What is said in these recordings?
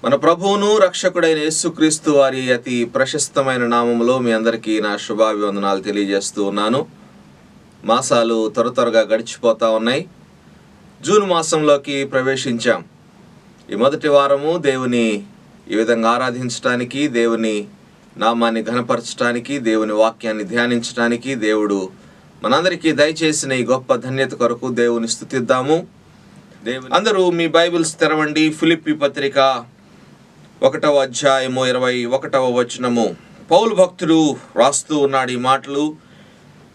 మన ప్రభువును రక్షకుడైన యేసుక్రీస్తు వారి అతి ప్రశస్తమైన నామములో మీ అందరికీ నా శుభాభివందనాలు తెలియజేస్తూ ఉన్నాను. మాసాలు త్వరగా గడిచిపోతా ఉన్నాయి. జూన్ మాసంలోకి ప్రవేశించాం. ఈ మొదటి వారము దేవుని ఈ విధంగా ఆరాధించడానికి, దేవుని నామాన్ని ఘనపరచడానికి, దేవుని వాక్యాన్ని ధ్యానించడానికి దేవుడు మనందరికీ దయచేసిన ఈ గొప్ప ధన్యత కొరకు దేవుని స్తుతిద్దాము. అందరూ మీ బైబిల్స్ తెరవండి. ఫిలిప్పీ పత్రిక 1వ అధ్యాయము 21వ వచనము. పౌలు భక్తుడు రాస్తూ ఉన్నాడు ఈ మాటలు.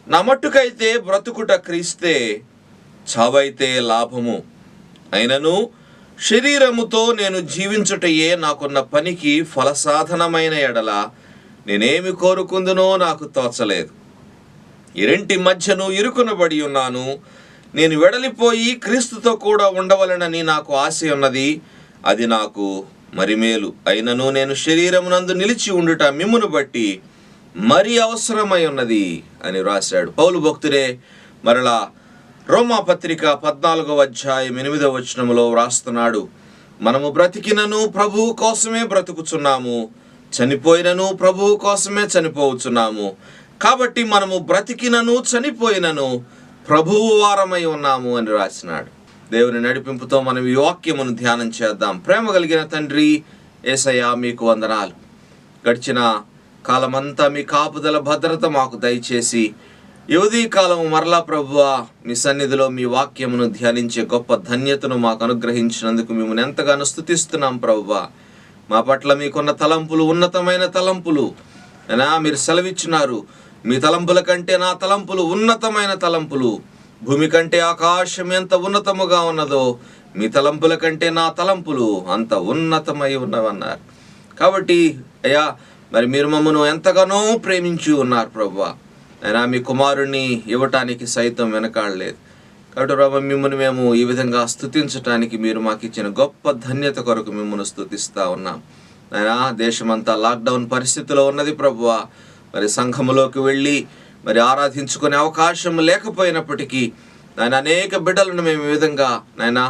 నా మట్టుకైతే బ్రతుకుట క్రీస్తే, చావైతే లాభము. అయినను శరీరముతో నేను జీవించుటయే నాకున్న పనికి ఫలసాధనమైన ఎడల నేనేమి కోరుకుందునో నాకు తోచలేదు. ఈ రెంటి మధ్యను ఇరుకునబడి ఉన్నాను. నేను వెడలిపోయి క్రీస్తుతో కూడా ఉండవలెనని నాకు ఆశ ఉన్నది. అది నాకు మరి మేలు. అయినను నేను శరీరమునందు నిలిచి ఉండుట మిమ్మును బట్టి మరి అవసరమై ఉన్నది అని రాశాడు పౌలు భక్తుడే. మరలా రోమా పత్రిక 14వ అధ్యాయం 8వ వచనములో వ్రాస్తున్నాడు, మనము బ్రతికినను ప్రభువు కోసమే బ్రతుకుచున్నాము, చనిపోయినను ప్రభువు కోసమే చనిపోవచ్చున్నాము. కాబట్టి మనము బ్రతికినను చనిపోయినను ప్రభువు వారమై ఉన్నాము అని రాసినాడు. దేవుని నడిపింపుతో మనం ఈ వాక్యమును ధ్యానం చేద్దాం. ప్రేమ కలిగిన తండ్రి యేసయ్యా, మీకు వందనాలు. గడిచిన కాలమంతా మీ కాపుదల భద్రత మాకు దయచేసి యువతీ కాలం మరలా ప్రభువా మీ సన్నిధిలో మీ వాక్యమును ధ్యానించే గొప్ప ధన్యతను మాకు అనుగ్రహించినందుకు మిమ్మల్ని ఎంతగానో స్తుతిస్తున్నాం ప్రభువా. మా పట్ల మీకున్న తలంపులు ఉన్నతమైన తలంపులు. మీరు సెలవిచ్చినారు, మీ తలంపుల కంటే నా తలంపులు ఉన్నతమైన తలంపులు. భూమి కంటే ఆకాశం ఎంత ఉన్నతముగా ఉన్నదో మీ తలంపుల కంటే నా తలంపులు అంత ఉన్నతమై ఉన్నవన్నారు. కాబట్టి అయ్యా, మరి మీరు మమ్మను ఎంతగానో ప్రేమించి ఉన్నారు ప్రభువా. అయినా మీ కుమారుణ్ణి ఇవ్వటానికి సైతం వెనకాడలేదు. కాబట్టి ప్రభు, మిమ్మల్ని మేము ఈ విధంగా స్తుతించటానికి మీరు మాకు ఇచ్చిన గొప్ప ధన్యత కొరకు మిమ్మల్ని స్తుతిస్తూ ఉన్నాం. అయినా దేశమంతా లాక్డౌన్ పరిస్థితిలో ఉన్నది ప్రభువా. మరి సంఘములోకి వెళ్ళి మరి ఆరాధించుకునే అవకాశం లేకపోయినప్పటికీ నాయన అనేక బిడ్డలను మేము ఈ విధంగా నాయన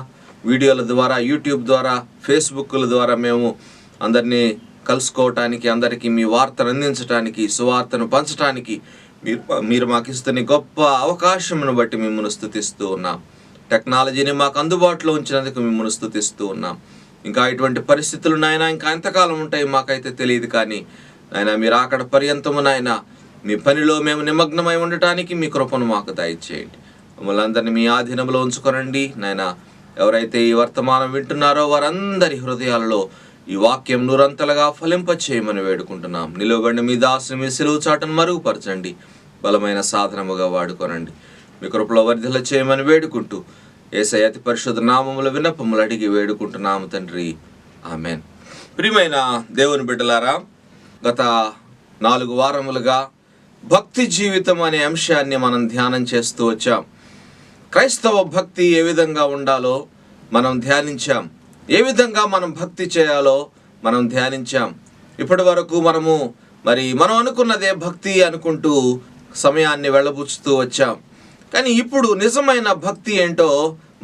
వీడియోల ద్వారా, యూట్యూబ్ ద్వారా, ఫేస్బుక్ల ద్వారా మేము అందరినీ కలుసుకోవటానికి, అందరికీ మీ వార్తను అందించడానికి, సువార్తను పంచడానికి మీరు మాకు ఇస్తున్న గొప్ప అవకాశమును బట్టి మిమ్మల్ని స్తుతిస్తూ ఉన్నాం. టెక్నాలజీని మాకు అందుబాటులో ఉంచినందుకు మిమ్మల్ని స్తుతిస్తూ ఉన్నాం. ఇంకా ఇటువంటి పరిస్థితులు నాయన ఇంకా ఎంతకాలం ఉంటాయి మాకైతే తెలియదు. కానీ నాయన మీరు అక్కడ పర్యంతము నాయన మీ పనిలో మేము నిమగ్నమై ఉండటానికి మీ కృపను మాకు దయచేయండి. మమ్మల్ని అందరినీ మీ ఆధీనంలో ఉంచుకోనండి నాయన. ఎవరైతే ఈ వర్తమానం వింటున్నారో వారందరి హృదయాలలో ఈ వాక్యం నూరంతలుగా ఫలింపచేయమని వేడుకుంటున్నాం. నిలువబడిన మీ దాసుని మీ సిలువ చాటును మరుగుపరచండి, బలమైన సాధనముగా వాడుకోనండి. మీ కృపలో వర్ధిల్ల చేయమని వేడుకుంటూ యేసయ్య అతి పరిశుద్ధ నామముల విన్నపములు అడిగి వేడుకుంటున్నాము తండ్రి, ఆమెన్. ప్రియమైన దేవుని బిడ్డలారా, గత 4 వారములుగా భక్తి జీవితం అనే అంశాన్ని మనం ధ్యానం చేస్తూ వచ్చాం. క్రైస్తవ భక్తి ఏ విధంగా ఉండాలో మనం ధ్యానించాం. ఏ విధంగా మనం భక్తి చేయాలో మనం ధ్యానించాం. ఇప్పటి వరకు మనం అనుకున్నదే భక్తి అనుకుంటూ సమయాన్ని వెళ్ళబుచ్చుతూ వచ్చాం. కానీ ఇప్పుడు నిజమైన భక్తి ఏంటో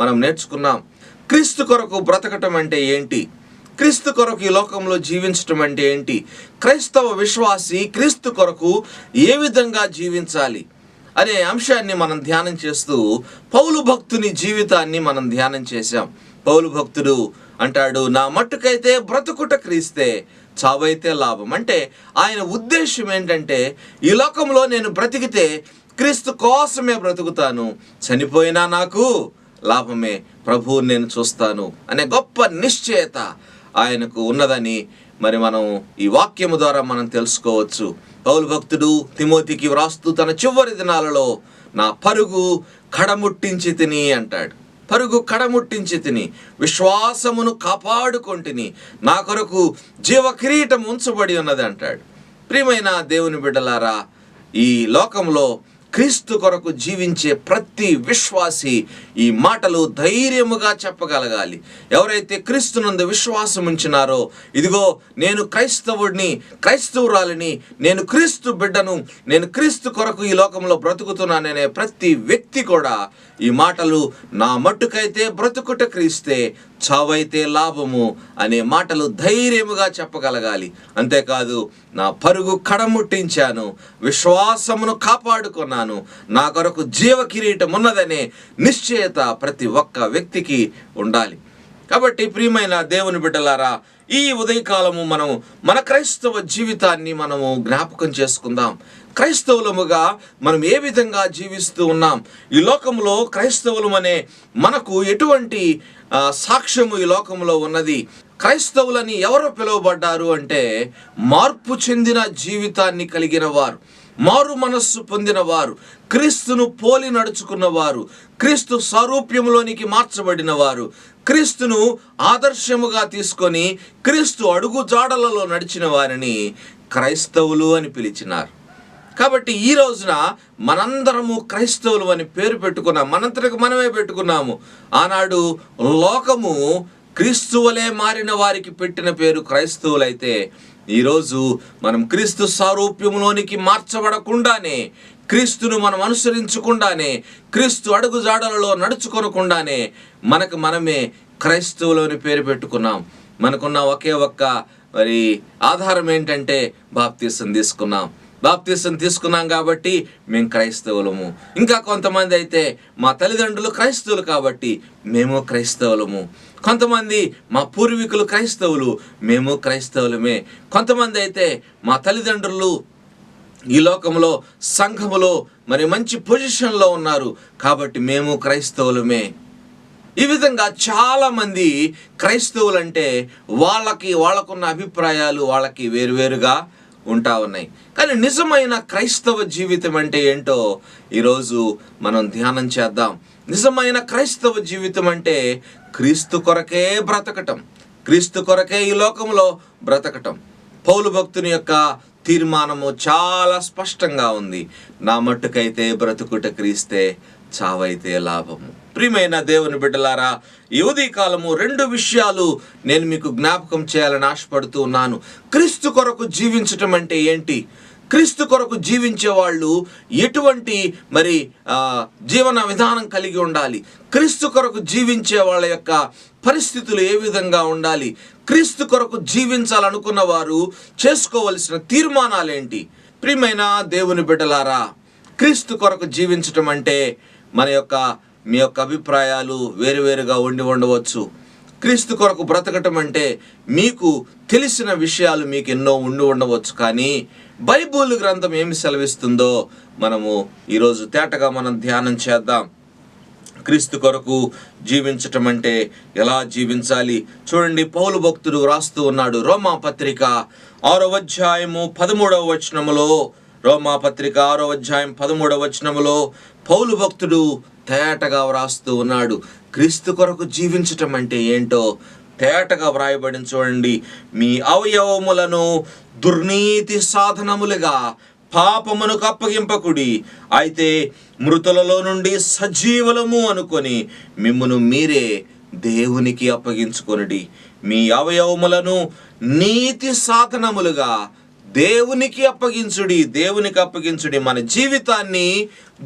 మనం నేర్చుకున్నాం. క్రీస్తు కొరకు బ్రతకటం అంటే ఏంటి? క్రీస్తు కొరకు ఈ లోకంలో జీవించటం అంటే ఏంటి? క్రైస్తవ విశ్వాసి క్రీస్తు కొరకు ఏ విధంగా జీవించాలి అనే అంశాన్ని మనం ధ్యానం చేస్తూ పౌలు భక్తుని జీవితాన్ని మనం ధ్యానం చేశాం. పౌలు భక్తుడు అంటాడు, నా మట్టుకైతే బ్రతుకుట క్రీస్తే, చావైతే లాభం. అంటే ఆయన ఉద్దేశం ఏంటంటే, ఈ లోకంలో నేను బ్రతికితే క్రీస్తు కోసమే బ్రతుకుతాను, చనిపోయినా నాకు లాభమే, ప్రభువుని నేను చూస్తాను అనే గొప్ప నిశ్చయత ఆయనకు ఉన్నదని మరి మనం ఈ వాక్యము ద్వారా మనం తెలుసుకోవచ్చు. పౌలు భక్తుడు తిమోతికి వ్రాస్తూ తన చివరి దినాలలో నా పరుగు కడముట్టించి తిని అంటాడు. పరుగు కడముట్టించి తిని, విశ్వాసమును కాపాడుకొంటిని, నా కొరకు జీవ కిరీటం ఉంచబడి ఉన్నది అంటాడు. ప్రియమైన దేవుని బిడ్డలారా, ఈ లోకంలో క్రీస్తు కొరకు జీవించే ప్రతి విశ్వాసి ఈ మాటలు ధైర్యముగా చెప్పగలగాలి. ఎవరైతే క్రీస్తునందు విశ్వాసం ఉంచినారో, ఇదిగో నేను క్రైస్తవుడిని, క్రైస్తవురాలిని, నేను క్రీస్తు బిడ్డను, నేను క్రీస్తు కొరకు ఈ లోకంలో బ్రతుకుతున్నాననే ప్రతి వ్యక్తి కూడా ఈ మాటలు నా మట్టుకైతే బ్రతుకుట క్రీస్తే, చావైతే లాభము అనే మాటలు ధైర్యముగా చెప్పగలగాలి. అంతేకాదు, నా పరుగు కడముట్టించాను, విశ్వాసమును కాపాడుకున్నాను, నా కొరకు జీవ కిరీటం ఉన్నదనే నిశ్చయత ప్రతి ఒక్క వ్యక్తికి ఉండాలి. కాబట్టి ప్రియమైన దేవుని బిడ్డలారా, ఈ ఉదయకాలము మనము మన క్రైస్తవ జీవితాన్ని మనము జ్ఞాపకం చేసుకుందాం. క్రైస్తవులముగా మనం ఏ విధంగా జీవిస్తూ ఉన్నాం, ఈ లోకంలో క్రైస్తవులమనే మనకు ఎటువంటి సాక్ష్యము ఈ లోకంలో ఉన్నది. క్రైస్తవులని ఎవరు పిలువబడ్డారు అంటే, మార్పు చెందిన జీవితాన్ని కలిగిన వారు, మారు మనస్సు పొందిన వారు, క్రీస్తును పోలి నడుచుకున్నవారు, క్రీస్తు సారూప్యంలోనికి మార్చబడిన వారు, క్రీస్తును ఆదర్శముగా తీసుకొని క్రీస్తు అడుగు జాడలలో నడిచిన వారిని క్రైస్తవులు అని పిలిచినారు. కాబట్టి ఈ రోజున మనందరము క్రైస్తవులు అని పేరు పెట్టుకున్నాం, మనంతటికి మనమే పెట్టుకున్నాము. ఆనాడు లోకము క్రీస్తు వలె మారిన వారికి పెట్టిన పేరు క్రైస్తవులైతే, ఈరోజు మనం క్రీస్తు సారూప్యంలోనికి మార్చబడకుండానే, క్రీస్తును మనం అనుసరించకుండానే, క్రీస్తు అడుగు జాడలలో నడుచుకొనకుండానే మనకు మనమే క్రైస్తవులని పేరు పెట్టుకున్నాం. మనకున్న ఒకే ఒక్క ఆధారం ఏంటంటే బాప్తీసం తీసుకున్నాం. బాప్తీసం తీసుకున్నాం కాబట్టి మేము క్రైస్తవులము. ఇంకా కొంతమంది అయితే మా తల్లిదండ్రులు క్రైస్తవులు కాబట్టి మేము క్రైస్తవులము. కొంతమంది మా పూర్వీకులు క్రైస్తవులు, మేము క్రైస్తవులమే. కొంతమంది అయితే మా తల్లిదండ్రులు ఈ లోకంలో సంఘములో మంచి పొజిషన్లో ఉన్నారు కాబట్టి మేము క్రైస్తవులమే. ఈ విధంగా చాలామంది క్రైస్తవులంటే వాళ్ళకున్న అభిప్రాయాలు వాళ్ళకి వేరువేరుగా ఉంటా ఉన్నాయి. కానీ నిజమైన క్రైస్తవ జీవితం అంటే ఏంటో ఈరోజు మనం ధ్యానం చేద్దాం. నిజమైన క్రైస్తవ జీవితం అంటే క్రీస్తు కొరకే బ్రతకటం, క్రీస్తు కొరకే ఈ లోకంలో బ్రతకటం. పౌలు భక్తుని యొక్క తీర్మానము చాలా స్పష్టంగా ఉంది. నా మట్టుకైతే బ్రతుకుట క్రీస్తే, చావైతే లాభము. ప్రియమైన దేవుని బిడ్డలారా, ఈ ఉదయకాలము 2 విషయాలు నేను మీకు జ్ఞాపకం చేయాలని ఆశపడుతూ ఉన్నాను. క్రీస్తు కొరకు జీవించటం అంటే ఏంటి, క్రీస్తు కొరకు జీవించే వాళ్ళు ఎటువంటి జీవన విధానం కలిగి ఉండాలి, క్రీస్తు కొరకు జీవించే వాళ్ళ యొక్క పరిస్థితులు ఏ విధంగా ఉండాలి, క్రీస్తు కొరకు జీవించాలనుకున్న వారు చేసుకోవలసిన తీర్మానాలేంటి. ప్రియమైన దేవుని బిడ్డలారా, క్రీస్తు కొరకు జీవించటం అంటే మీ యొక్క అభిప్రాయాలు వేరువేరుగా ఉండవచ్చు. క్రీస్తు కొరకు బ్రతకటం అంటే మీకు తెలిసిన విషయాలు మీకు ఎన్నో ఉండవచ్చు. కానీ బైబిల్ గ్రంథం ఏమి సెలవిస్తుందో మనము ఈరోజు తేటగా మనం ధ్యానం చేద్దాం. క్రీస్తు కొరకు జీవించటం అంటే ఎలా జీవించాలి చూడండి. పౌలు భక్తుడు రాస్తూ ఉన్నాడు. రోమాపత్రిక 6వ అధ్యాయము 13వ వచనములో, రోమాపత్రిక 6వ అధ్యాయం 13వ వచనములో పౌలు భక్తుడు తేటగా వ్రాస్తూ ఉన్నాడు. క్రీస్తు కొరకు జీవించటం అంటే ఏంటో తేటగా వ్రాయబడిన చూడండి. మీ అవయవములను దుర్నీతి సాధనములుగా పాపమునకు అప్పగింపకుడి, అయితే మృతులలో నుండి సజీవులము అనుకొని మిమ్మును మీరే దేవునికి అప్పగించుకొనుడి. మీ అవయవములను నీతి సాధనములుగా దేవునికి అప్పగించుడి. మన జీవితాన్ని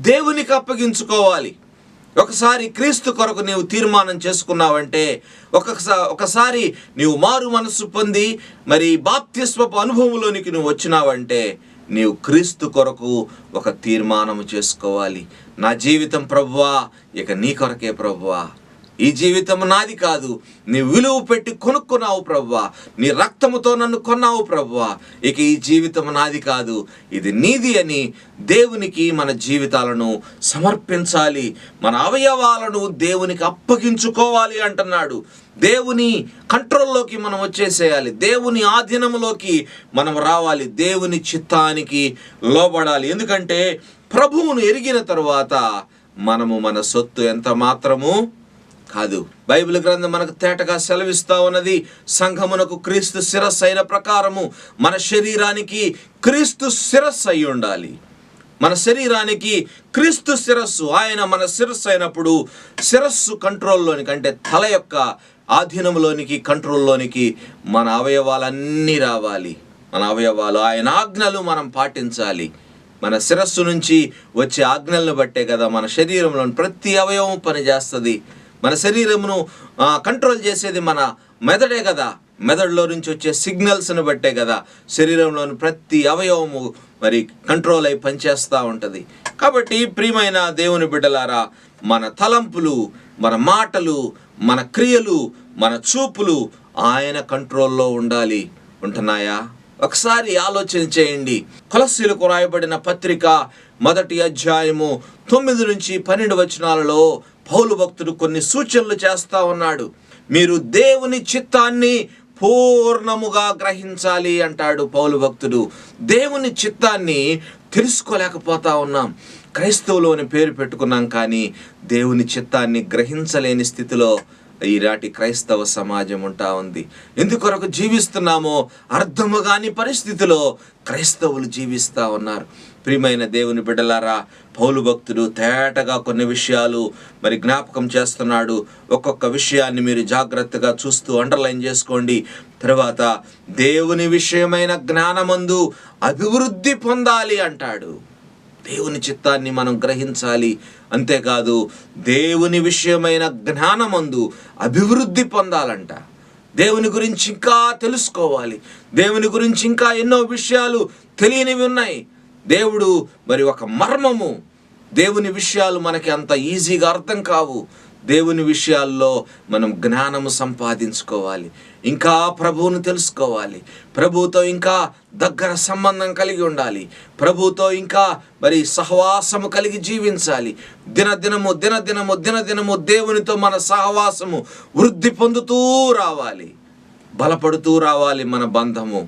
దేవునికి అప్పగించుకోవాలి. ఒకసారి క్రీస్తు కొరకు నీవు తీర్మానం చేసుకున్నావంటే, ఒకసారి నీవు మారు మనస్సు పొంది బాప్తిస్మపు అనుభవంలోనికి నువ్వు వచ్చినావంటే, నీవు క్రీస్తు కొరకు ఒక తీర్మానం చేసుకోవాలి. నా జీవితం ప్రభువా, ఇక నీ కొరకే ప్రభువా. ఈ జీవితం నాది కాదు, నీ విలువ పెట్టి కొనుక్కున్నావు ప్రభువా, నీ రక్తముతో నన్ను కొన్నావు ప్రభువా. ఇక ఈ జీవితం నాది కాదు, ఇది నీది అని దేవునికి మన జీవితాలను సమర్పించాలి. మన అవయవాలను దేవునికి అప్పగించుకోవాలి అంటున్నాడు. దేవుని కంట్రోల్లోకి మనం వచ్చేసేయాలి, దేవుని ఆధీనంలోకి మనం రావాలి, దేవుని చిత్తానికి లోబడాలి. ఎందుకంటే ప్రభువును ఎరిగిన తరువాత మనము మన సొత్తు ఎంత మాత్రము కాదు. బైబిల్ గ్రంథం మనకు తేటగా సెలవిస్తా ఉన్నది. సంఘమునకు క్రీస్తు శిరస్సు అయిన ప్రకారము మన శరీరానికి క్రీస్తు శిరస్సు అయి ఉండాలి. మన శరీరానికి క్రీస్తు శిరస్సు, ఆయన మన శిరస్సు అయినప్పుడు శిరస్సు కంట్రోల్లోనికి, అంటే తల యొక్క ఆధీనంలోనికి, కంట్రోల్లోనికి మన అవయవాలన్నీ రావాలి. మన అవయవాలు ఆయన ఆజ్ఞలు మనం పాటించాలి. మన శిరస్సు నుంచి వచ్చే ఆజ్ఞలను బట్టే కదా మన శరీరంలోని ప్రతి అవయవం పనిచేస్తుంది. మన శరీరమును కంట్రోల్ చేసేది మన మెదడే కదా. మెదడులో నుంచి వచ్చే సిగ్నల్స్ని బట్టే కదా శరీరంలోని ప్రతి అవయవము మరి కంట్రోల్ అయి పనిచేస్తూ ఉంటుంది. కాబట్టి ప్రియమైన దేవుని బిడ్డలారా, మన తలంపులు, మన మాటలు, మన క్రియలు, మన చూపులు ఆయన కంట్రోల్లో ఉంటున్నాయా? ఒకసారి ఆలోచన చేయండి. కొలస్సీలకు రాయబడిన పత్రిక 1వ అధ్యాయము 9 నుంచి 12 వచనాలలో పౌలు భక్తుడు కొన్ని సూచనలు చేస్తా ఉన్నాడు. మీరు దేవుని చిత్తాన్ని పూర్ణముగా గ్రహించాలి అంటాడు పౌలు భక్తుడు. దేవుని చిత్తాన్ని తెలుసుకోలేకపోతా ఉన్నాం. క్రైస్తవులు అని పేరు పెట్టుకున్నాం, కానీ దేవుని చిత్తాన్ని గ్రహించలేని స్థితిలో ఈనాటి క్రైస్తవ సమాజం ఉంటా ఉంది. ఎందుకొరకు జీవిస్తున్నామో అర్థము కాని పరిస్థితిలో క్రైస్తవులు జీవిస్తూ ఉన్నారు. ప్రియమైన దేవుని బిడ్డలారా, పౌలు భక్తుడు తేటగా కొన్ని విషయాలు మరి జ్ఞాపకం చేస్తున్నాడు. ఒక్కొక్క విషయాన్ని మీరు జాగ్రత్తగా చూస్తూ అండర్లైన్ చేసుకోండి. తర్వాత దేవుని విషయమైన జ్ఞానమందు అభివృద్ధి పొందాలి అంటాడు. దేవుని చిత్తాన్ని మనం గ్రహించాలి. అంతేకాదు దేవుని విషయమైన జ్ఞానమందు అభివృద్ధి పొందాలంట. దేవుని గురించి ఇంకా తెలుసుకోవాలి. దేవుని గురించి ఇంకా ఎన్నో విషయాలు తెలియనివి ఉన్నాయి. దేవుడు మరి ఒక మర్మము. దేవుని విషయాలు మనకి అంత ఈజీగా అర్థం కావు. దేవుని విషయాల్లో మనం జ్ఞానము సంపాదించుకోవాలి. ఇంకా ప్రభువును తెలుసుకోవాలి. ప్రభువుతో ఇంకా దగ్గర సంబంధం కలిగి ఉండాలి. ప్రభువుతో ఇంకా మరి సహవాసము కలిగి జీవించాలి. దినదినము దేవునితో మన సహవాసము వృద్ధి పొందుతూ రావాలి, బలపడుతూ రావాలి మన బంధము.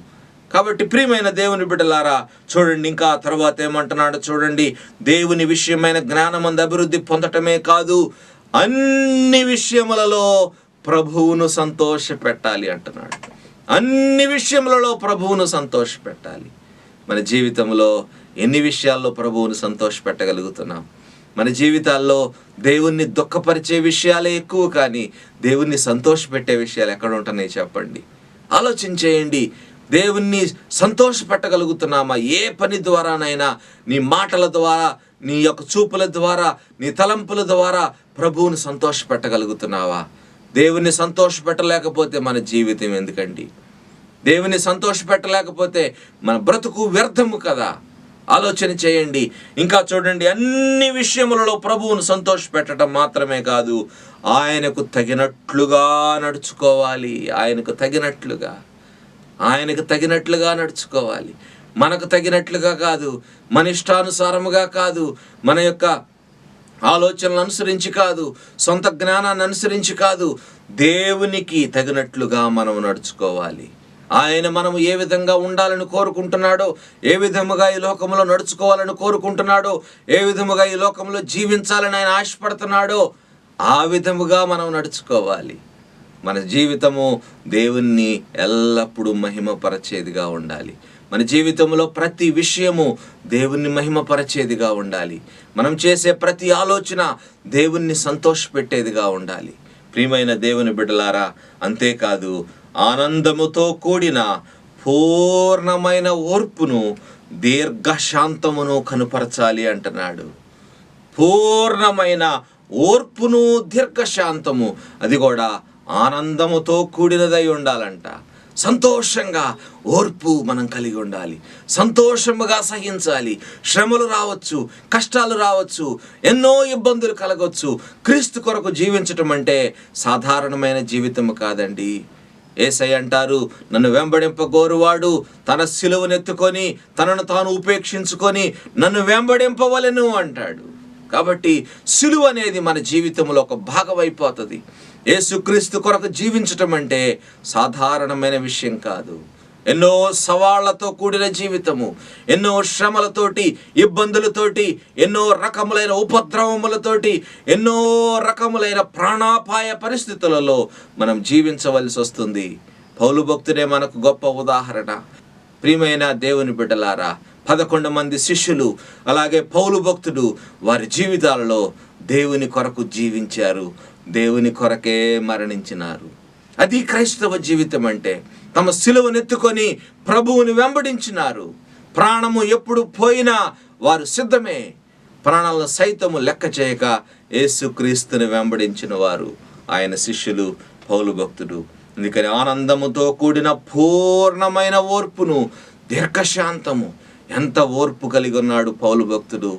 కాబట్టి ప్రియమైన దేవుని బిడ్డలారా, చూడండి ఇంకా తర్వాత ఏమంటున్నాడు చూడండి. దేవుని విషయమైన జ్ఞానమందు అభివృద్ధి పొందటమే కాదు, అన్ని విషయములలో ప్రభువును సంతోష పెట్టాలి అంటున్నాడు. అన్ని విషయములలో ప్రభువును సంతోష పెట్టాలి. మన జీవితంలో ఎన్ని విషయాల్లో ప్రభువును సంతోష పెట్టగలుగుతున్నాం? మన జీవితాల్లో దేవుణ్ణి దుఃఖపరిచే విషయాలే ఎక్కువ, కానీ దేవుణ్ణి సంతోష పెట్టే విషయాలు ఎక్కడ ఉంటున్నాయి చెప్పండి? ఆలోచించేయండి. దేవుణ్ణి సంతోష పెట్టగలుగుతున్నామా? ఏ పని ద్వారానైనా, నీ మాటల ద్వారా, నీ యొక్క చూపుల ద్వారా, నీ తలంపుల ద్వారా ప్రభువుని సంతోష పెట్టగలుగుతున్నావా? దేవుని సంతోష పెట్టలేకపోతే మన జీవితం ఎందుకండి? దేవుని సంతోష పెట్టలేకపోతే మన బ్రతుకు వ్యర్థము కదా. ఆలోచన చేయండి. ఇంకా చూడండి, అన్ని విషయములలో ప్రభువును సంతోష పెట్టడం మాత్రమే కాదు, ఆయనకు తగినట్లుగా నడుచుకోవాలి. ఆయనకు తగినట్లుగా నడుచుకోవాలి. మనకు తగినట్లుగా కాదు, మన ఇష్టానుసారముగా కాదు, మన యొక్క ఆలోచనలు అనుసరించి కాదు, సొంత జ్ఞానాన్ని అనుసరించి కాదు, దేవునికి తగినట్లుగా మనం నడుచుకోవాలి. ఆయన మనము ఏ విధంగా ఉండాలని కోరుకుంటున్నాడో, ఏ విధముగా ఈ లోకంలో నడుచుకోవాలని కోరుకుంటున్నాడో, ఏ విధముగా ఈ లోకంలో జీవించాలని ఆయన ఆశపడుతున్నాడో ఆ విధముగా మనం నడుచుకోవాలి. మన జీవితము దేవుణ్ణి ఎల్లప్పుడూ మహిమపరచేదిగా ఉండాలి. మన జీవితంలో ప్రతి విషయము దేవుణ్ణి మహిమపరచేదిగా ఉండాలి. మనం చేసే ప్రతి ఆలోచన దేవుణ్ణి సంతోషపెట్టేదిగా ఉండాలి. ప్రియమైన దేవుని బిడ్డలారా, అంతేకాదు ఆనందముతో కూడిన పూర్ణమైన ఓర్పును, దీర్ఘశాంతమును కనుపరచాలి అంటున్నాడు. పూర్ణమైన ఓర్పును, దీర్ఘశాంతము, అది కూడా ఆనందముతో కూడినదై ఉండాలంట. సంతోషంగా ఓర్పు మనం కలిగి ఉండాలి. సంతోషముగా సహించాలి. శ్రమలు రావచ్చు, కష్టాలు రావచ్చు, ఎన్నో ఇబ్బందులు కలగవచ్చు. క్రీస్తు కొరకు జీవించటం అంటే సాధారణమైన జీవితం కాదండి. యేసయ్య అంటారు, నన్ను వెంబడింపగోరువాడు తన సిలువనెత్తుకొని తనను తాను ఉపేక్షించుకొని నన్ను వెంబడింపవలెను అంటాడు. కాబట్టి సిలువ అనేది మన జీవితంలో ఒక భాగమైపోతుంది. యేసుక్రీస్తు కొరకు జీవించటం అంటే సాధారణమైన విషయం కాదు. ఎన్నో సవాళ్లతో కూడిన జీవితము, ఎన్నో శ్రమలతోటి, ఇబ్బందులతోటి, ఎన్నో రకములైన ఉపద్రవములతోటి, ఎన్నో రకములైన ప్రాణాపాయ పరిస్థితులలో మనం జీవించవలసి వస్తుంది. పౌలు భక్తుడే మనకు గొప్ప ఉదాహరణ. ప్రియమైన దేవుని బిడ్డలారా, 11 మంది శిష్యులు, అలాగే పౌలు భక్తుడు వారి జీవితాలలో దేవుని కొరకు జీవించారు, దేవుని కొరకే మరణించినారు. అది క్రైస్తవ జీవితం అంటే. తమ సిలువనెత్తుకొని ప్రభువుని వెంబడించినారు. ప్రాణము ఎప్పుడు పోయినా వారు సిద్ధమే. ప్రాణాలను సైతము లెక్క చేయక యేసుక్రీస్తుని వెంబడించిన వారు ఆయన శిష్యులు, పౌలు భక్తుడు. అందుకని ఆనందముతో కూడిన పూర్ణమైన ఓర్పును, దీర్ఘశాంతము, ఎంత ఓర్పు కలిగి ఉన్నాడు పౌలు భక్తుడు,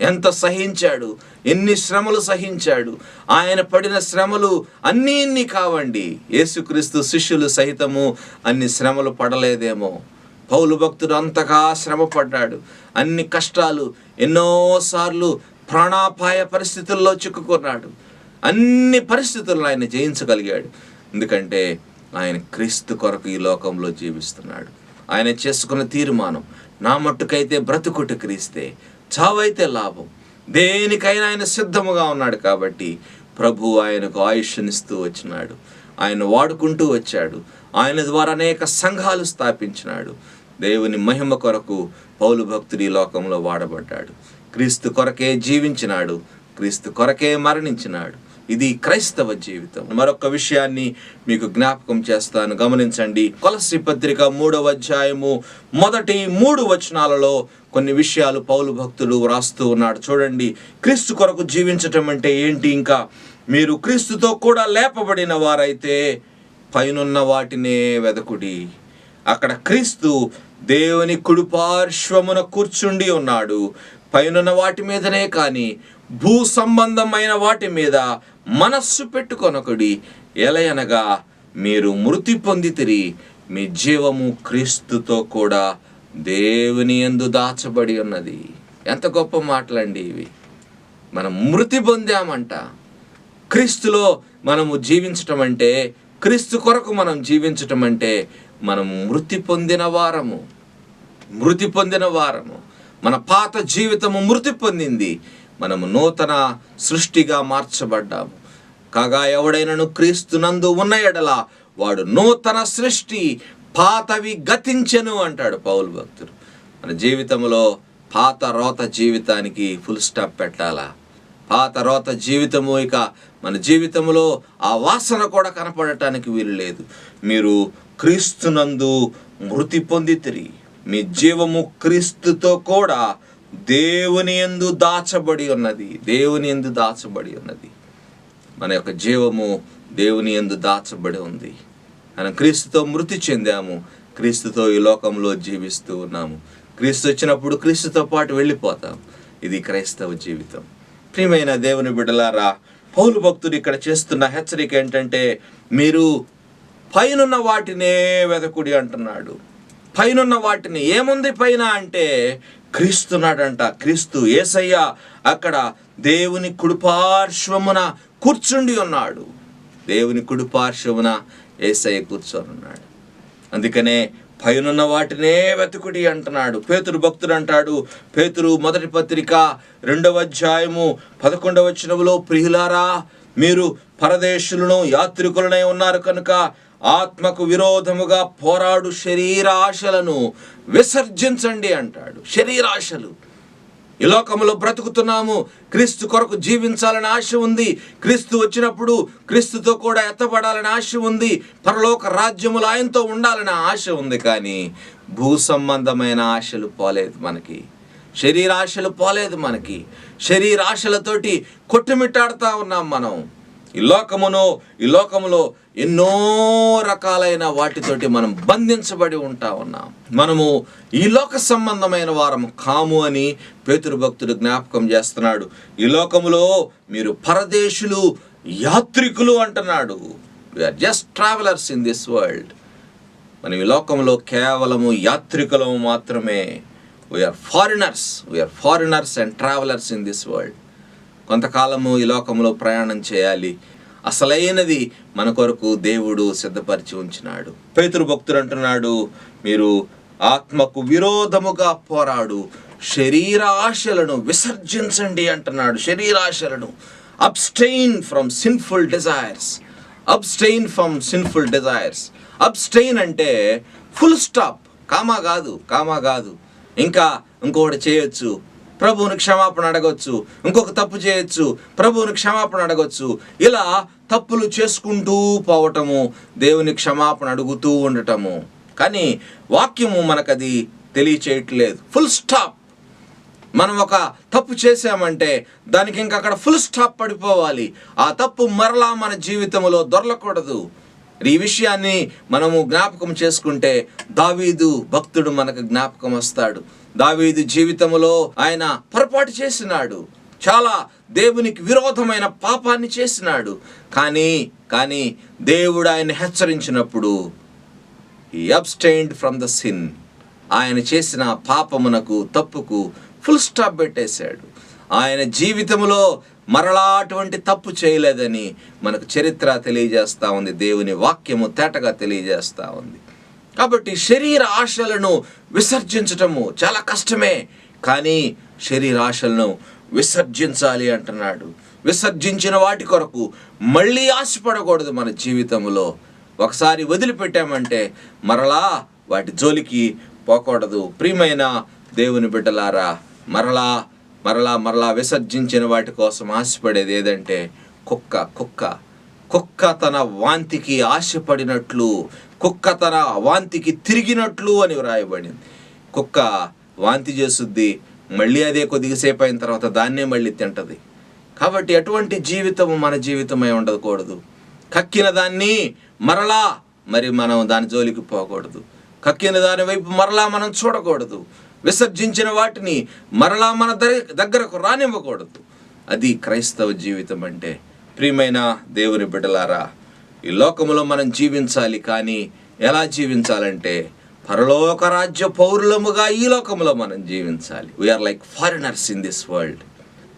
ఎంత సహించాడు, ఎన్ని శ్రమలు సహించాడు. ఆయన పడిన శ్రమలు అన్నీ కావండి. యేసుక్రీస్తు శిష్యులు సహితము అన్ని శ్రమలు పడలేదేమో. పౌలు భక్తుడు అంతగా శ్రమ పడ్డాడు, అన్ని కష్టాలు, ఎన్నోసార్లు ప్రాణాపాయ పరిస్థితుల్లో చిక్కుకున్నాడు. అన్ని పరిస్థితులను ఆయన జయించగలిగాడు. ఎందుకంటే ఆయన క్రీస్తు కొరకు ఈ లోకంలో జీవిస్తున్నాడు. ఆయన చేసుకున్న తీర్మానం, నా మట్టుకైతే బ్రతుకుట క్రీస్తే, చావైతే లాభం. దేనికైనా ఆయన సిద్ధముగా ఉన్నాడు. కాబట్టి ప్రభు ఆయనకు ఆయుష్నిస్తూ వచ్చినాడు. ఆయన వాడుకుంటూ వచ్చాడు. ఆయన ద్వారా అనేక సంఘాలు స్థాపించినాడు. దేవుని మహిమ కొరకు పౌలు భక్తుడు ఈ లోకంలో వాడబడ్డాడు. క్రీస్తు కొరకే జీవించినాడు, క్రీస్తు కొరకే మరణించినాడు. ఇది క్రైస్తవ జీవితం. మరొక విషయాన్ని మీకు జ్ఞాపకం చేస్తాను, గమనించండి. కొలస్సీ పత్రిక 3వ అధ్యాయము మొదటి 3 వచనాలలో కొన్ని విషయాలు పౌలు భక్తుడు వ్రాస్తూ ఉన్నాడు. చూడండి, క్రీస్తు కొరకు జీవించటం అంటే ఏంటి? ఇంకా మీరు క్రీస్తుతో కూడా లేపబడిన వారైతే పైనున్న వాటినే వెదకుడి. అక్కడ క్రీస్తు దేవుని కుడిపార్శ్వమున కూర్చుండి ఉన్నాడు. పైనున్న వాటి మీదనే కానీ భూ సంబంధమైన వాటి మీద మనస్సు పెట్టుకొనకుడి. ఎలయనగా మీరు మృతి పొందితిరి, మీ జీవము క్రీస్తుతో కూడా దేవుని యందు దాచబడి ఉన్నది. ఎంత గొప్ప మాటలండి ఇవి. మనం మృతి పొందామంట. క్రీస్తులో మనము జీవించటం అంటే, క్రీస్తు కొరకు మనం జీవించటం అంటే మనం మృతి పొందిన వారము. మన పాత జీవితము మృతి పొందింది. మనము నూతన సృష్టిగా మార్చబడ్డాము. కాగా ఎవడైనను క్రీస్తునందు ఉన్న ఎడల వాడు నూతన సృష్టి, పాతవి గతించెను అంటాడు పౌలు భక్తుడు. మన జీవితంలో పాత రోత జీవితానికి ఫుల్ స్టాప్ పెట్టాలా? పాత రోత జీవితము ఇక మన జీవితంలో ఆ వాసన కూడా కనపడటానికి వీలు లేదు. మీరు క్రీస్తునందు మృతి పొందితిరి, మీ జీవము క్రీస్తుతో కూడా దేవుని యందు దాచబడి ఉన్నది. మన యొక్క జీవము దేవుని యందు దాచబడి ఉంది. మనం క్రీస్తుతో మృతి చెందాము, క్రీస్తుతో ఈ లోకంలో జీవిస్తూ ఉన్నాము. క్రీస్తు వచ్చినప్పుడు క్రీస్తుతో పాటు వెళ్ళిపోతాం. ఇది క్రైస్తవ జీవితం. ప్రియమైన దేవుని బిడ్డలారా, పౌలు భక్తుడు ఇక్కడ చేస్తున్న హెచ్చరిక ఏంటంటే, మీరు పైనున్న వాటినే వెదకుడి అంటున్నాడు. పైనున్న వాటిని, ఏముంది పైన అంటే క్రీస్తున్నాడంట. క్రీస్తు యేసయ్య అక్కడ దేవుని కుడిపార్శ్వమున కూర్చుండి ఉన్నాడు. దేవుని కుడిపార్శ్వమున యేసయ్య కూర్చొని ఉన్నాడు. అందుకనే పైనున్న వాటినే వెతుకుడి అంటున్నాడు. పేతురు భక్తుడు అంటాడు, పేతురు మొదటి పత్రిక 2వ అధ్యాయము 11వ వచనములో, ప్రియులారా, మీరు పరదేశులను యాత్రికులనై ఉన్నారు కనుక ఆత్మకు విరోధముగా పోరాడు శరీర ఆశలను విసర్జించండి అంటాడు. శరీరాశలు. ఈ లోకంలో బ్రతుకుతున్నాము, క్రీస్తు కొరకు జీవించాలని ఆశ ఉంది. క్రీస్తు వచ్చినప్పుడు క్రీస్తుతో కూడా ఎత్తబడాలని ఆశ ఉంది. పరలోక రాజ్యములు ఆయనతో ఉండాలని ఆశ ఉంది. కానీ భూ సంబంధమైన ఆశలు పోలేదు మనకి. శరీరాశలు పోలేదు మనకి. శరీరాశలతోటి కొట్టుమిట్టాడుతూ ఉన్నాం మనం. ఈ లోకములో ఎన్నో రకాలైన వాటితోటి మనం బంధించబడి ఉంటా ఉన్నాం. మనము ఈ లోక సంబంధమైన వారము కాము అని పేతురు భక్తుడు జ్ఞాపకం చేస్తున్నాడు. ఈ లోకములో మీరు పరదేశులు, యాత్రికులు అంటున్నాడు. We are just travellers in this world. మనం ఈ లోకంలో కేవలము యాత్రికులము మాత్రమే. We are foreigners and travellers in this world. కొంతకాలము ఈ లోకంలో ప్రయాణం చేయాలి. అసలైనది మన కొరకు దేవుడు సిద్ధపరిచి ఉంచినాడు. పేతురు భక్తుడు అంటున్నాడు, మీరు ఆత్మకు విరోధముగా పోరాడు శరీర ఆశలను విసర్జించండి అంటున్నాడు. శరీరాశలను. Abstain from sinful desires. Abstain అంటే ఫుల్ స్టాప్. కామా కాదు. ఇంకా ఇంకొకటి చేయొచ్చు, ప్రభువుని క్షమాపణ అడగొచ్చు. ఇంకొక తప్పు చేయొచ్చు, ప్రభువుని క్షమాపణ అడగొచ్చు. ఇలా తప్పులు చేసుకుంటూ పోవటము, దేవుని క్షమాపణ అడుగుతూ ఉండటము. కానీ వాక్యము మనకది తెలియచేయట్లేదు. Full stop. మనం ఒక తప్పు చేసామంటే దానికి ఇంకా అక్కడ ఫుల్ స్టాప్ పడిపోవాలి. ఆ తప్పు మరలా మన జీవితంలో దొరలకూడదు. ఈ విషయాన్ని మనము జ్ఞాపకం చేసుకుంటే దావీదు భక్తుడు మనకు జ్ఞాపకం వస్తాడు. దావీదు జీవితంలో ఆయన పొరపాటు చేసినాడు, చాలా దేవునికి విరోధమైన పాపాన్ని చేసినాడు. కానీ దేవుడు ఆయన హెచ్చరించినప్పుడు he abstained from the sin. ఆయన చేసిన పాపమునకు, తప్పుకు ఫుల్ స్టాప్ పెట్టేశాడు. ఆయన జీవితంలో మరలా అటువంటి తప్పు చేయలేదని మనకు చరిత్ర తెలియజేస్తూ ఉంది. దేవుని వాక్యము తేటగా తెలియజేస్తూ ఉంది. కాబట్టి శరీర ఆశలను విసర్జించటము చాలా కష్టమే, కానీ శరీర ఆశలను విసర్జించాలి అంటున్నాడు. విసర్జించిన వాటి కొరకు మళ్ళీ ఆశపడకూడదు. మన జీవితంలో ఒకసారి వదిలిపెట్టామంటే మరలా వాటి జోలికి పోకూడదు. ప్రియమైన దేవుని బిడ్డలారా, మరలా విసర్జించిన వాటి కోసం ఆశపడేది ఏదంటే కుక్క తన వాంతికి ఆశపడినట్లు, కుక్క తన వాంతికి తిరిగినట్లు అని వ్రాయబడింది. కుక్క వాంతి చేస్తుంది, మళ్ళీ అదే కొద్దిసేపు అయిన తర్వాత దాన్నే మళ్ళీ తింటది. కాబట్టి అటువంటి జీవితం మన జీవితమై ఉండకూడదు. కక్కిన దాన్ని మరలా మనం దాని జోలికి పోకూడదు. కక్కిన దాని వైపు మరలా మనం చూడకూడదు. విసర్జించిన వాటిని మరలా మన దగ్గరకు రానివ్వకూడదు. అది క్రైస్తవ జీవితం అంటే. ప్రియమైన దేవుని బిడ్డలారా, ఈ లోకములో మనం జీవించాలి. కానీ ఎలా జీవించాలంటే పరలోక రాజ్య పౌరులముగా ఈ లోకములో మనం జీవించాలి. We are like foreigners in this world.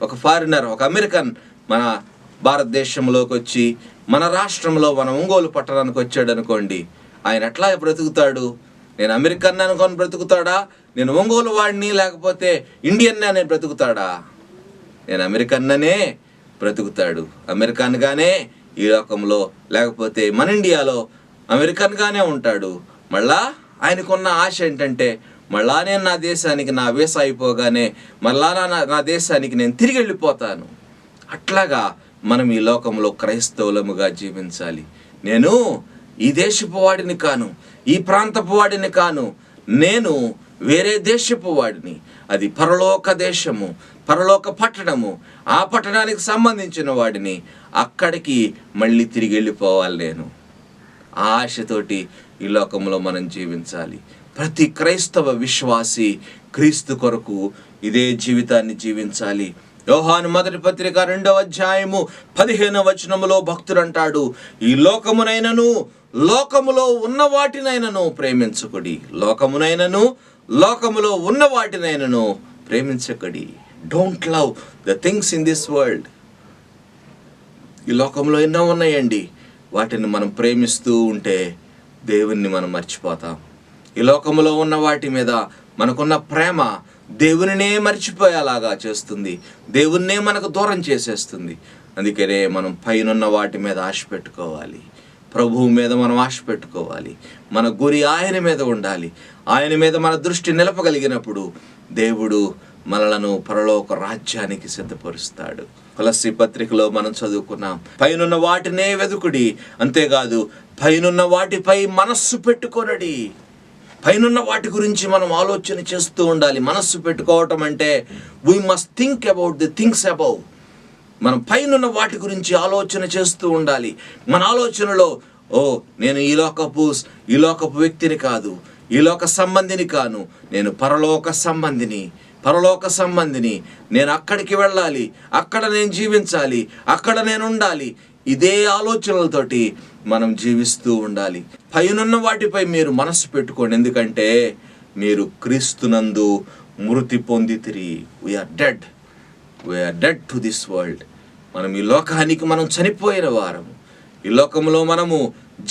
ఒక ఫారినర్, ఒక అమెరికన్ మన భారతదేశంలోకి వచ్చి మన రాష్ట్రంలో మన ఒంగోలు పట్టణానికి వచ్చాడు అనుకోండి, ఆయన ఎట్లా బ్రతుకుతాడు? నేను అమెరికన్ అనుకొని బ్రతుకుతాడా? నేను ఒంగోలు వాడిని లేకపోతే ఇండియన్ అనే బ్రతుకుతాడా? నేను అమెరికన్ననే బ్రతుకుతాడు. అమెరికన్గానే ఈ లోకంలో, లేకపోతే మన ఇండియాలో అమెరికన్గానే ఉంటాడు. మళ్ళా ఆయనకున్న ఆశ ఏంటంటే మళ్ళా నేను నా దేశానికి నా వీసా అయిపోగానే మళ్ళా నా దేశానికి నేను తిరిగి వెళ్ళిపోతాను. అట్లాగా మనం ఈ లోకంలో క్రైస్తవులముగా జీవించాలి. నేను ఈ దేశపు వాడిని కాను, ఈ ప్రాంతపు వాడిని కాను, నేను వేరే దేశపు వాడిని. అది పరలోక దేశము, పరలోక పట్టణము. ఆ పట్టణానికి సంబంధించిన వాడిని. అక్కడికి మళ్ళీ తిరిగి వెళ్ళిపోవాలి నేను. ఆ ఆశతోటి ఈ లోకంలో మనం జీవించాలి. ప్రతి క్రైస్తవ విశ్వాసి క్రీస్తు కొరకు ఇదే జీవితాన్ని జీవించాలి. యోహాను మొదటి పత్రిక 2వ అధ్యాయము 15వ వచనములో భక్తుడు అంటాడు, ఈ లోకమునైనను లోకములో ఉన్న వాటినైనను ప్రేమించకుడి. లోకములో ఉన్న వాటినైనను ప్రేమించకడి. Don't love the things in this world. ఈ లోకంలో ఎన్నో ఉన్నాయండి, వాటిని మనం ప్రేమిస్తూ ఉంటే దేవుణ్ణి మనం మర్చిపోతాం. ఈ లోకంలో ఉన్న వాటి మీద మనకున్న ప్రేమ దేవునినే మర్చిపోయేలాగా చేస్తుంది, దేవుణ్ణే మనకు దూరం చేసేస్తుంది. అందుకనే మనం పైనున్న వాటి మీద ఆశ పెట్టుకోవాలి, ప్రభువు మీద మనం ఆశ పెట్టుకోవాలి. మన గురి ఆయన మీద ఉండాలి. ఆయన మీద మన దృష్టి నిలపగలిగినప్పుడు దేవుడు మనలను పరలోక రాజ్యానికి సిద్ధపరుస్తాడు. కొలస్సీ పత్రికలో మనం చదువుకున్నాం, పైనున్న వాటినే వెదుకుడి, అంతేకాదు పైనున్న వాటిపై మనస్సు పెట్టుకొనడి. పైనున్న వాటి గురించి మనం ఆలోచన చేస్తూ ఉండాలి. మనస్సు పెట్టుకోవటం అంటే we must think about the things above. మనం పైనున్న వాటి గురించి ఆలోచన చేస్తూ ఉండాలి. మన ఆలోచనలో నేను ఈ లోకపు వ్యక్తిని కాదు, ఈ లోక సంబంధిని కాను, నేను పరలోక సంబంధిని. నేను అక్కడికి వెళ్ళాలి, అక్కడ నేను జీవించాలి, అక్కడ నేను ఉండాలి. ఇదే ఆలోచనలతోటి మనం జీవిస్తూ ఉండాలి. పైనున్న వాటిపై మీరు మనస్సు పెట్టుకోండి, ఎందుకంటే మీరు క్రీస్తునందు మృతి పొందితిరి. We are dead to this world. మనం ఈ లోకానికి మనం చనిపోయిన వారము. ఈ లోకంలో మనము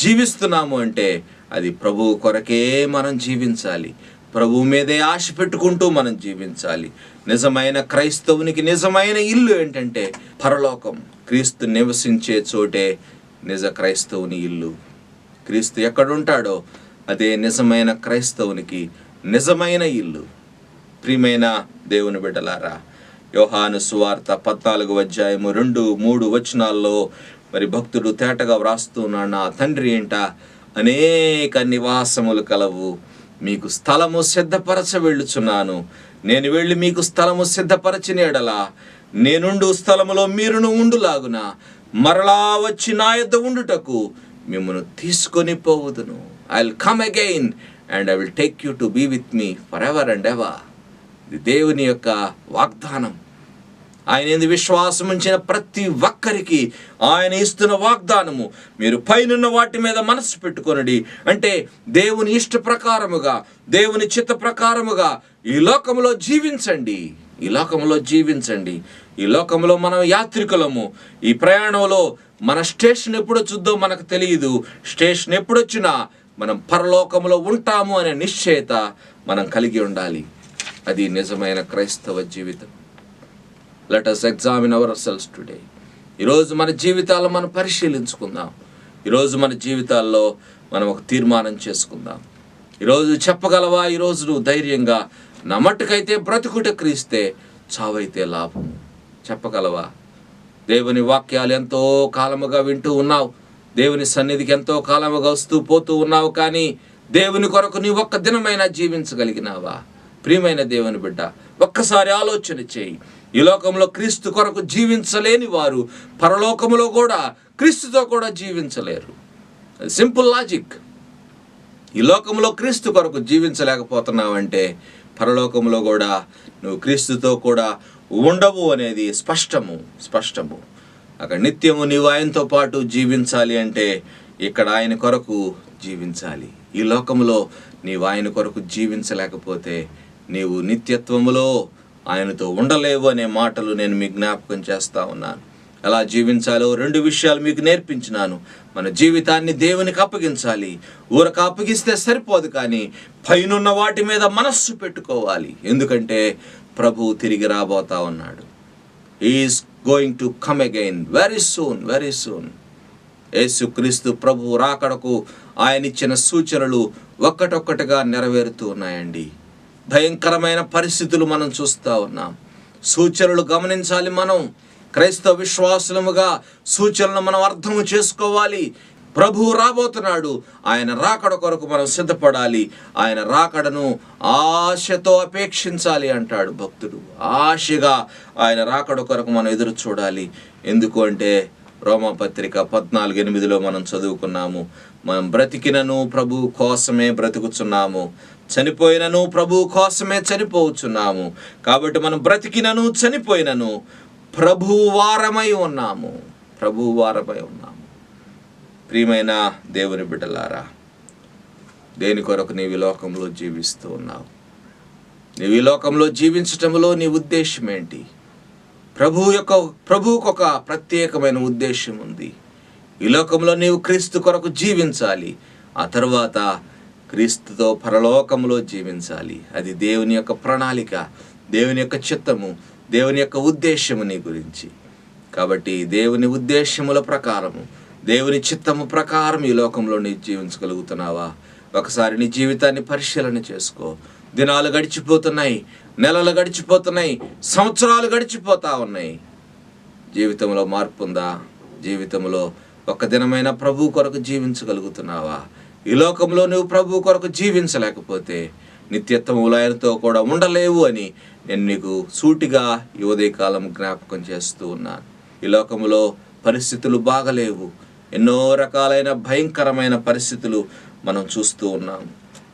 జీవిస్తున్నాము అంటే అది ప్రభువు కొరకే మనం జీవించాలి. ప్రభువు మీదే ఆశ పెట్టుకుంటూ మనం జీవించాలి. నిజమైన క్రైస్తవునికి నిజమైన ఇల్లు ఏంటంటే పరలోకం. క్రీస్తు నివసించే చోటే నిజ క్రైస్తవుని ఇల్లు. క్రీస్తు ఎక్కడుంటాడో అదే నిజమైన క్రైస్తవునికి నిజమైన ఇల్లు. ప్రియమైన దేవుని బిడ్డలారా, యోహాను సువార్త 14వ అధ్యాయము 2-3 వచనాల్లో మరి భక్తుడు తేటగా వ్రాస్తున్నాడు, నా తండ్రి ఏంట అనేక నివాసములు కలవు, మీకు స్థలము సిద్ధపరచ వెళ్ళుచున్నాను. నేను వెళ్ళి మీకు స్థలము సిద్ధపరచిన ఎడల నేనుండు స్థలములో మీరును ఉండులాగున మరలా వచ్చి నా యొద్ద ఉండుటకు మిమ్మల్ని తీసుకొని పోవుదును. I will come again and I will take you to be with me for ever and ever. ఇది దేవుని యొక్క వాగ్దానం. ఆయన ఎందు విశ్వాసం ఉంచిన ప్రతి ఒక్కరికి ఆయన ఇస్తున్న వాగ్దానము, మీరు పైనున్న వాటి మీద మనసు పెట్టుకొనుడి. అంటే దేవుని ఇష్ట ప్రకారముగా, దేవుని చిత్త ప్రకారముగా ఈ లోకంలో జీవించండి. ఈ లోకంలో జీవించండి. ఈ లోకంలో మనం యాత్రికులము. ఈ ప్రయాణంలో మన స్టేషన్ ఎప్పుడు చూద్దో మనకు తెలియదు. స్టేషన్ ఎప్పుడొచ్చినా మనం పరలోకంలో ఉంటాము అనే నిశ్చయత మనం కలిగి ఉండాలి. అది నిజమైన క్రైస్తవ జీవితం. Let us examine ourselves today. ఈరోజు మన జీవితాల్లో మనం పరిశీలించుకుందాం. ఈరోజు మన జీవితాల్లో మనం ఒక తీర్మానం చేసుకుందాం. ఈరోజు చెప్పగలవా? ఈరోజు నువ్వు ధైర్యంగా నా మట్టుకైతే బ్రతుకుట క్రీస్తే, చావైతే లాభము చెప్పగలవా? దేవుని వాక్యాలు ఎంతో కాలముగా వింటూ ఉన్నావు. దేవుని సన్నిధికి ఎంతో కాలముగా వస్తూ పోతూ ఉన్నావు. కానీ దేవుని కొరకు నీ ఒక్క దినమైనా జీవించగలిగినావా? ప్రియమైన దేవుని బిడ్డ, ఒక్కసారి ఆలోచన చేయి. ఈ లోకంలో క్రీస్తు కొరకు జీవించలేని వారు పరలోకములో కూడా క్రీస్తుతో కూడా జీవించలేరు. Simple logic. ఈ లోకంలో క్రీస్తు కొరకు జీవించలేకపోతున్నావంటే పరలోకంలో కూడా నువ్వు క్రీస్తుతో కూడా ఉండవు అనేది స్పష్టము. అక్కడ నిత్యము నీవు ఆయనతో పాటు జీవించాలి అంటే ఇక్కడ ఆయన కొరకు జీవించాలి. ఈ లోకంలో నీవు ఆయన కొరకు జీవించలేకపోతే నీవు నిత్యత్వములో ఆయనతో ఉండలేవు అనే మాటలు నేను మీకు జ్ఞాపకం చేస్తా ఉన్నాను. ఎలా జీవించాలో 2 విషయాలు మీకు నేర్పించినాను. మన జీవితాన్ని దేవునికి అప్పగించాలి. ఊరకు అప్పగిస్తే సరిపోదు, కానీ పైనున్న వాటి మీద మనస్సు పెట్టుకోవాలి. ఎందుకంటే ప్రభువు తిరిగి రాబోతా ఉన్నాడు. He is going to come again very soon. యేసుక్రీస్తు ప్రభువు రాకడకు ఆయన ఇచ్చిన సూచనలు ఒక్కటొక్కటిగా నెరవేరుతూ ఉన్నాయండి. భయంకరమైన పరిస్థితులు మనం చూస్తూ ఉన్నాం. సూచనలు గమనించాలి. మనం క్రైస్తవ విశ్వాసులముగా సూచనలు మనం అర్థం చేసుకోవాలి. ప్రభువు రాబోతున్నాడు. ఆయన రాకడ కొరకు మనం సిద్ధపడాలి. ఆయన రాకడను ఆశతో అపేక్షించాలి అంటాడు భక్తుడు. ఆశగా ఆయన రాకడ కొరకు మనం ఎదురు చూడాలి. ఎందుకు అంటే రోమాపత్రిక 14:8 మనం చదువుకున్నాము, మనం బ్రతికినను ప్రభు కోసమే బ్రతుకుచున్నాము, చనిపోయినను ప్రభు కోసమే చనిపోతున్నాము. కాబట్టి మనం బ్రతికినను చనిపోయినను ప్రభువు వారమై ఉన్నాము. ప్రియమైన దేవుని బిడ్డలారా, దేని కొరకు నీవు ఈ లోకంలో జీవిస్తూ ఉన్నావు? నీవు ఈ లోకంలో జీవించటంలో నీ ఉద్దేశం ఏంటి? ప్రభువుకు ఒక ప్రత్యేకమైన ఉద్దేశం ఉంది. ఈ లోకంలో నీవు క్రీస్తు కొరకు జీవించాలి. ఆ తర్వాత క్రీస్తుతో పరలోకంలో జీవించాలి. అది దేవుని యొక్క ప్రణాళిక, దేవుని యొక్క చిత్తము, దేవుని యొక్క ఉద్దేశము నీ గురించి. కాబట్టి దేవుని ఉద్దేశముల ప్రకారము, దేవుని చిత్తము ప్రకారం ఈ లోకంలో నీ జీవించగలుగుతున్నావా? ఒకసారి నీ జీవితాన్ని పరిశీలన చేసుకో. దినాలు గడిచిపోతున్నాయి, నెలలు గడిచిపోతున్నాయి, సంవత్సరాలు గడిచిపోతా ఉన్నాయి. జీవితంలో మార్పు ఉందా? జీవితంలో ఒక్క దినమైన ప్రభు కొరకు జీవించగలుగుతున్నావా? ఈ లోకంలో నువ్వు ప్రభు కొరకు జీవించలేకపోతే నిత్యత్వములో ఆయనతో కూడా ఉండలేవు అని నేను నీకు సూటిగా ఈ ఉదయకాలం జ్ఞాపకం చేస్తూ ఉన్నాను. ఈ లోకంలో పరిస్థితులు బాగలేవు. ఎన్నో రకాలైన భయంకరమైన పరిస్థితులు మనం చూస్తూ ఉన్నాం.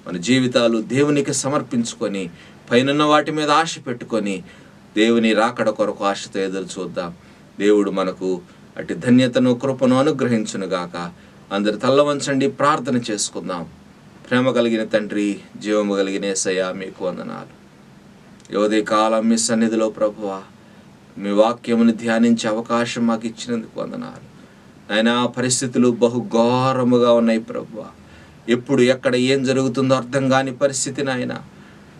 మన జీవితాలు దేవునికి సమర్పించుకొని పైనున్న వాటి మీద ఆశ పెట్టుకొని దేవుని రాకడ కొరకు ఆశతో ఎదురు చూద్దాం. దేవుడు మనకు అటు ధన్యతను, కృపను అనుగ్రహించునుగాక. అందరు తల్ల వంచండి, ప్రార్థన చేసుకుందాం. ప్రేమ కలిగిన తండ్రి, జీవము కలిగిన యేసయ్య, మీకు వందనాలు. ఈ ఉదయకాలం మీ సన్నిధిలో ప్రభువా, మీ వాక్యమును ధ్యానించే అవకాశం మాకు ఇచ్చినందుకు వందనాలు. నాయనా, పరిస్థితులు బహుఘోరముగా ఉన్నాయి ప్రభువా. ఎప్పుడు ఎక్కడ ఏం జరుగుతుందో అర్థం కాని పరిస్థితి నాయన.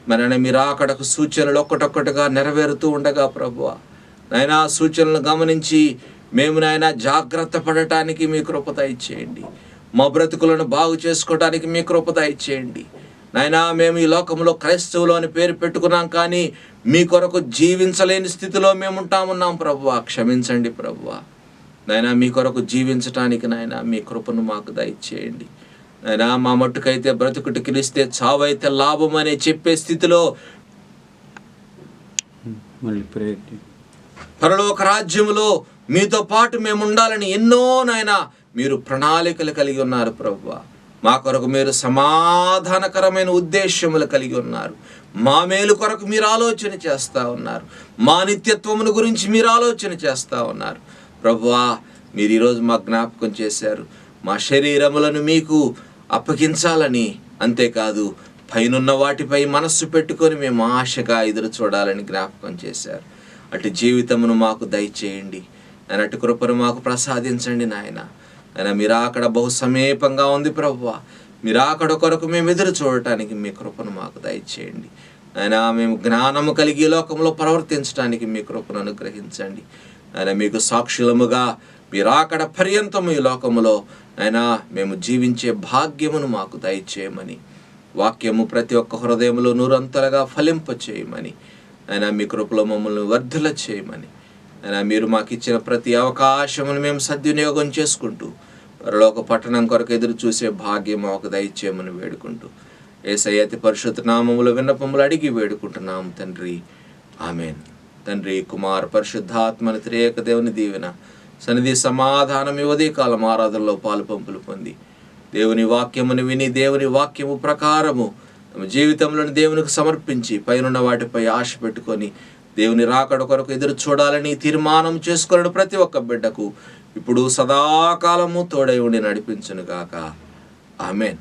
మరి మీరు అక్కడకు సూచనలు ఒక్కటొక్కటిగా నెరవేరుతూ ఉండగా ప్రభువా, నాయనా, సూచనలు గమనించి మేము నాయన జాగ్రత్త పడటానికి మీ కృప దయచేయండి. మా బ్రతుకులను బాగు చేసుకోవడానికి మీ కృప దయచేయండి. నాయనా, మేము ఈ లోకంలో క్రైస్తవులు అని పేరు పెట్టుకున్నాం, కానీ మీ కొరకు జీవించలేని స్థితిలో మేము ఉంటామున్నాం ప్రభువా. క్షమించండి ప్రభువా. నాయనా, మీ కొరకు జీవించటానికి నాయనా మీ కృపను మాకు దయచేయండి. నాయనా, మా మట్టుకైతే బ్రతుకుటి కిలిస్తే చావైతే లాభం అనే చెప్పే స్థితిలో పరలోక రాజ్యములో మీతో పాటు మేము ఉండాలని ఎన్నో నాయనా మీరు ప్రణాళికలు కలిగి ఉన్నారు ప్రభువా. మా కొరకు మీరు సమాధానకరమైన ఉద్దేశములు కలిగి ఉన్నారు. మా మేలు కొరకు మీరు ఆలోచన చేస్తూ ఉన్నారు. మా నిత్యత్వమును గురించి మీరు ఆలోచన చేస్తూ ఉన్నారు ప్రభువా. మీరు ఈరోజు మా జ్ఞాపకం చేశారు. మా శరీరములను మీకు అప్పగించాలని, అంతేకాదు పైనున్న వాటిపై మనస్సు పెట్టుకొని మేము ఆశగా ఎదురు చూడాలని జ్ఞాపకం చేశారు. అటు జీవితమును మాకు దయచేయండి ఆయన. అటు కృపను మాకు ప్రసాదించండి నాయన. ఆయన మీరు అక్కడ బహు సమీపంగా ఉంది ప్రభువా. మీరు అక్కడ కొరకు మేము ఎదురు చూడటానికి మీ కృపను మాకు దయచేయండి ఆయన. మేము జ్ఞానము కలిగి లోకంలో ప్రవర్తించడానికి మీ కృపను అనుగ్రహించండి ఆయన. మీకు సాక్షులముగా మీరు అక్కడ పర్యంతము ఈ లోకములో ఆయన మేము జీవించే భాగ్యమును మాకు దయచేయమని, వాక్యము ప్రతి ఒక్క హృదయంలో నూరంతలుగా ఫలింప చేయమని ఆయన, మీ కృపలో మమ్మల్ని వర్ధల చేయమని ఆయన, మీరు మాకు ఇచ్చిన ప్రతి అవకాశమును మేము సద్వినియోగం చేసుకుంటూ పరలోక పట్టణం కొరకు ఎదురు చూసే భాగ్యం మాకు దయచేయమని వేడుకుంటూ యేసయ్య అతి పరిశుద్ధ నామములో విన్నపములు అడిగి వేడుకుంటున్నాము తండ్రి, ఆమెన్. తండ్రి, కుమార పరిశుద్ధాత్మని త్రియేక దేవుని దీవెన సన్నిధి సమాధానం ఈ ఉదయకాలం ఆరాధనలో పాలు పంపులు పొంది దేవుని వాక్యమును విని దేవుని వాక్యము ప్రకారము తమ జీవితంలోని దేవునికి సమర్పించి పైనున్న వాటిపై ఆశ పెట్టుకొని దేవుని రాకడ కొరకు ఎదురు చూడాలని తీర్మానం చేసుకున్న ప్రతి ఒక్క బిడ్డకు ఇప్పుడు సదాకాలము తోడై ఉండి నడిపించునుగాక. ఆమెన్.